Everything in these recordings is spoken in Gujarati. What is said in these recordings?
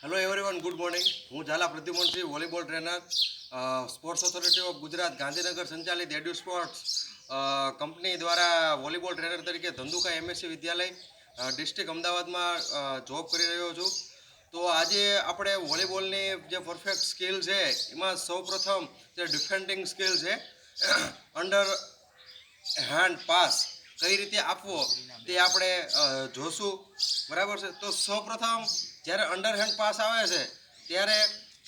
Hello everyone, good morning. હું Zala Pradyumansinh, volleyball trainer, sports authority of Gujarat Gandhinagar સંચાલિત એડ્યુ સ્પોર્ટ્સ કંપની દ્વારા વોલીબોલ ટ્રેનર તરીકે ધંધુકા એમએસસી વિદ્યાલય ડિસ્ટ્રિક્ટ અમદાવાદમાં જોબ કરી રહ્યો છું. તો આજે આપણે વોલીબોલની જે પરફેક્ટ સ્કિલ છે એમાં સૌપ્રથમ જે ડિફેન્ડિંગ સ્કિલ છે અંડર હેન્ડ પાસ કઈ રીતે આપવો તે આપણે જોશું. બરાબર છે. તો સૌપ્રથમ જ્યારે અંડરહેન્ડ પાસ આવે છે ત્યારે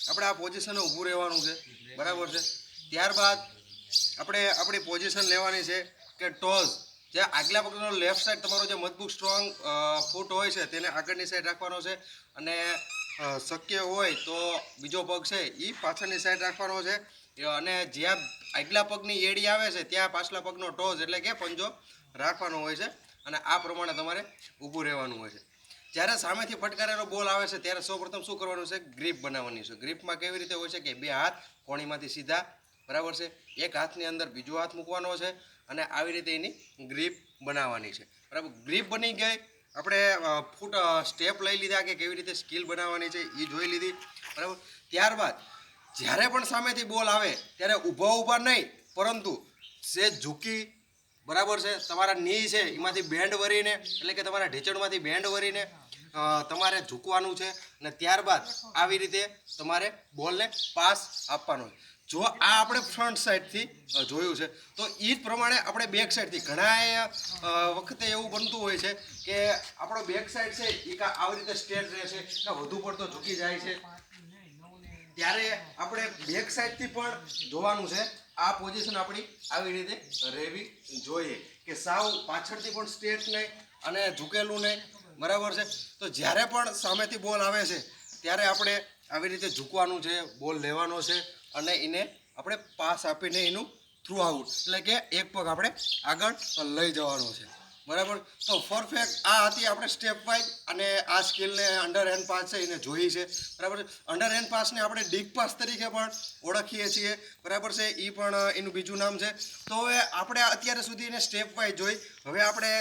આપણે આ પોઝિશને ઊભું રહેવાનું છે. બરાબર છે. ત્યારબાદ આપણે આપણી પોઝિશન લેવાની છે કે ટોઝ જે આગલા પગનો લેફ્ટ સાઈડ તમારો જે મજબૂત સ્ટ્રોંગ ફૂટ હોય છે તેને આગળની સાઈડ રાખવાનો છે અને શક્ય હોય તો બીજો પગ છે એ પાછળની સાઈડ રાખવાનો છે અને જ્યાં આગલા પગની એડી આવે છે ત્યાં પાછલા પગનો ટોઝ એટલે કે પંજો રાખવાનો હોય છે અને આ પ્રમાણે તમારે ઊભું રહેવાનું હોય છે. જ્યારે સામેથી ફટકારેલો બોલ આવે છે ત્યારે સૌપ્રથમ શું કરવાનું છે? ગ્રીપ બનાવવાની છે. ગ્રીપમાં કેવી રીતે હોય છે કે બે હાથ કોણીમાંથી સીધા, બરાબર છે, એક હાથની અંદર બીજો હાથ મૂકવાનો છે અને આવી રીતે એની ગ્રીપ બનાવવાની છે. બરાબર. ગ્રીપ બની ગઈ. આપણે ફૂટ સ્ટેપ લઈ લીધા કે કેવી રીતે સ્કિલ બનાવવાની છે એ જોઈ લીધી. બરાબર. ત્યારબાદ જ્યારે પણ સામેથી બોલ આવે ત્યારે ઊભા નહીં પરંતુ સેજ ઝૂકી, બરાબર છે, તમારા ની છે એમાંથી બેન્ડ વરીને એટલે કે તમારા ઢીચણમાંથી બેન્ડ વરીને તમારે ઝૂકવાનું છે અને ત્યારબાદ આવી રીતે તમારે બોલને પાસ આપવાનો છે. જો આ આપણે ફ્રન્ટ સાઈડથી જોયું છે તો એ જ પ્રમાણે આપણે બેક સાઈડથી ઘણા વખતે એવું બનતું હોય છે કે આપણો બેક સાઈડ છે એ કાં આવી રીતે સ્ટ્રેટ રહે છે કાં વધુ પડતો ઝૂકી જાય છે. ત્યારે આપણે બેક સાઈડથી પણ જોવાનું છે. આ પોઝિશન આપણી આવી રીતે રહેવી જોઈએ કે સાવ પાછળથી પણ સ્ટ્રેટ નહીં અને ઝૂકેલું નહીં. બરાબર છે. તો જ્યારે પણ સામેથી બોલ આવે છે ત્યારે આપણે આવી રીતે ઝૂકવાનું છે, બોલ લેવાનો છે અને એને આપણે પાસ આપીને એનું થ્રુ આઉટ એટલે કે એક પગ આપણે આગળ લઈ જવાનો છે. બરાબર. તો પરફેક્ટ આ હતી આપણે સ્ટેપ વાઇઝ અને આ સ્કિલને અંડર હેન્ડ પાસ છે એને જોઈ છે. બરાબર છે. અંડર હેન્ડ પાસને આપણે ડીગ પાસ તરીકે પણ ઓળખીએ છીએ. બરાબર છે. એ પણ એનું બીજું નામ છે. તો હવે આપણે અત્યારે સુધી એને સ્ટેપ વાઇઝ જોઈ. હવે આપણે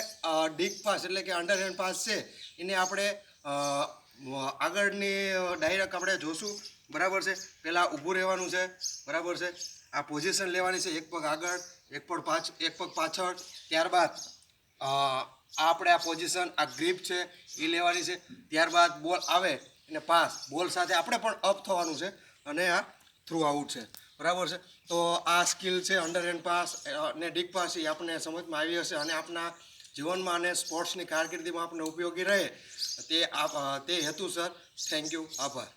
ડીગ પાસ એટલે કે અંડર હેન્ડ પાસ છે એને આપણે આગળની ડાયરેક્ટ આપણે જોશું. બરાબર છે. પહેલાં ઊભું રહેવાનું છે. બરાબર છે. આ પોઝિશન લેવાની છે, એક પગ આગળ એક પગ પાછળ. ત્યારબાદ આપણે આ પોઝિશન, આ ગ્રીપ છે એ લેવાની છે. ત્યારબાદ બોલ આવે એને પાસ, બોલ સાથે આપણે પણ અપ થવાનું છે અને આ થ્રુ આઉટ છે. બરાબર છે. તો આ સ્કિલ છે અંડર હેન્ડ પાસ અને ડીગ પાસ એ આપણને સમજમાં આવી હશે અને આપણા જીવનમાં અને સ્પોર્ટ્સની કારકિર્દીમાં આપણને ઉપયોગી રહે તે હેતુસર. Thank you. આભાર.